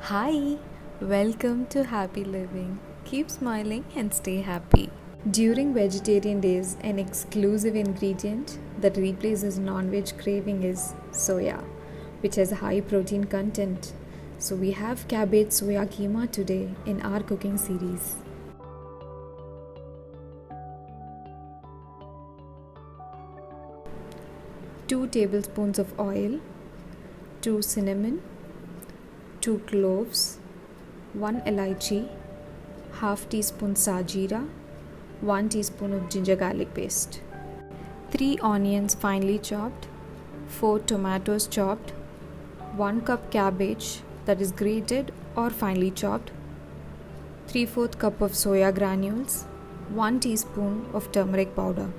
Hi, welcome to Happy Living. Keep smiling and stay happy. During vegetarian days, an exclusive ingredient that replaces non-veg craving is soya, which has a high protein content. So we have Cabbage Soya Kheema today in our cooking series. Two tablespoons of oil, 2 cinnamon, 2 cloves, 1 Elaichi, half teaspoon Sajira, 1 teaspoon of ginger garlic paste, 3 onions finely chopped, 4 tomatoes chopped, 1 cup cabbage that is grated or finely chopped, 3/4 cup of soya granules, 1 teaspoon of turmeric powder,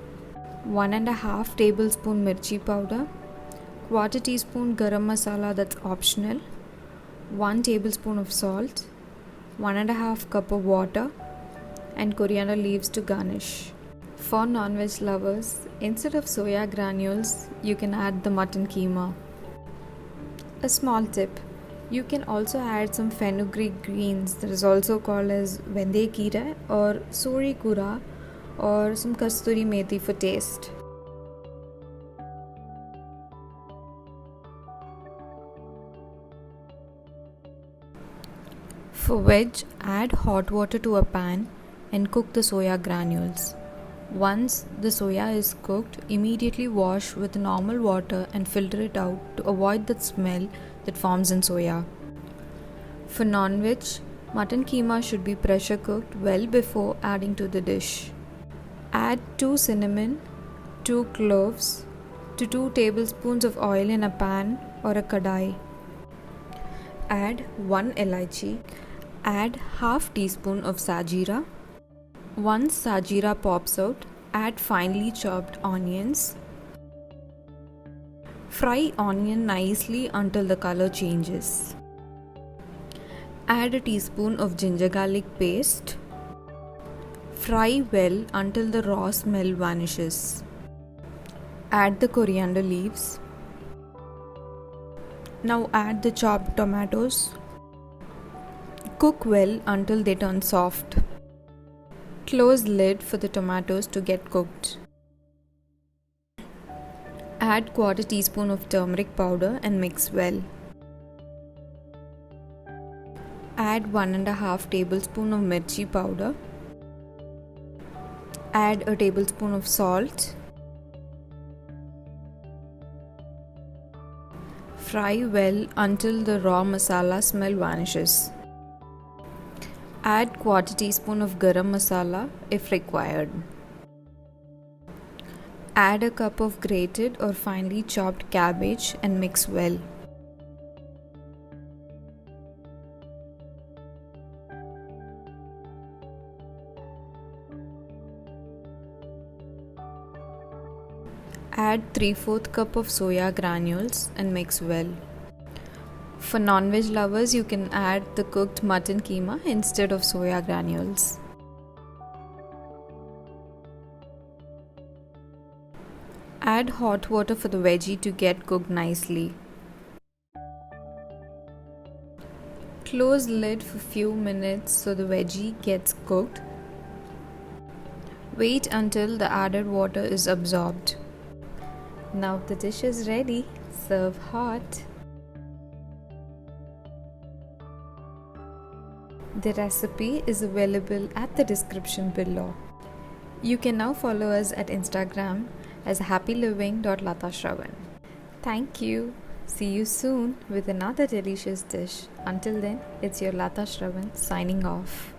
1.5 tablespoon Mirchi Powder, quarter teaspoon Garam Masala that's optional, 1 tablespoon of salt, 1.5 cup of water, and coriander leaves to garnish. For non-veg lovers, instead of soya granules, you can add the mutton keema. A small tip, you can also add some fenugreek greens that is also called as Vendhaya Keerai or Sozhikura or some Kasuri Methi for taste. For veg, add hot water to a pan and cook the soya granules. Once the soya is cooked, immediately wash with normal water and filter it out to avoid the smell that forms in soya. For non-veg, mutton keema should be pressure cooked well before adding to the dish. Add 2 cinnamon, 2 cloves to 2 tablespoons of oil in a pan or a kadai. Add 1 elaichi. Add half teaspoon of Sajira. Once Sajira pops out, add finely chopped onions. Fry onion nicely until the color changes. Add a teaspoon of ginger garlic paste. Fry well until the raw smell vanishes. Add the coriander leaves. Now add the chopped tomatoes. Cook well until they turn soft. Close lid for the tomatoes to get cooked. Add quarter teaspoon of turmeric powder and mix well. Add 1.5 tablespoon of mirchi powder. Add a tablespoon of salt. Fry well until the raw masala smell vanishes. Add quarter teaspoon of garam masala if required. Add a cup of grated or finely chopped cabbage and mix well. Add 3/4 cup of soya granules and mix well. For non-veg lovers, you can add the cooked mutton keema instead of soya granules. Add hot water for the veggie to get cooked nicely. Close lid for few minutes so the veggie gets cooked. Wait until the added water is absorbed. Now the dish is ready. Serve hot. The recipe is available at the description below. You can now follow us at Instagram as happyliving.latashravan. Thank you. See you soon with another delicious dish. Until then, it's your Lata Shravan signing off.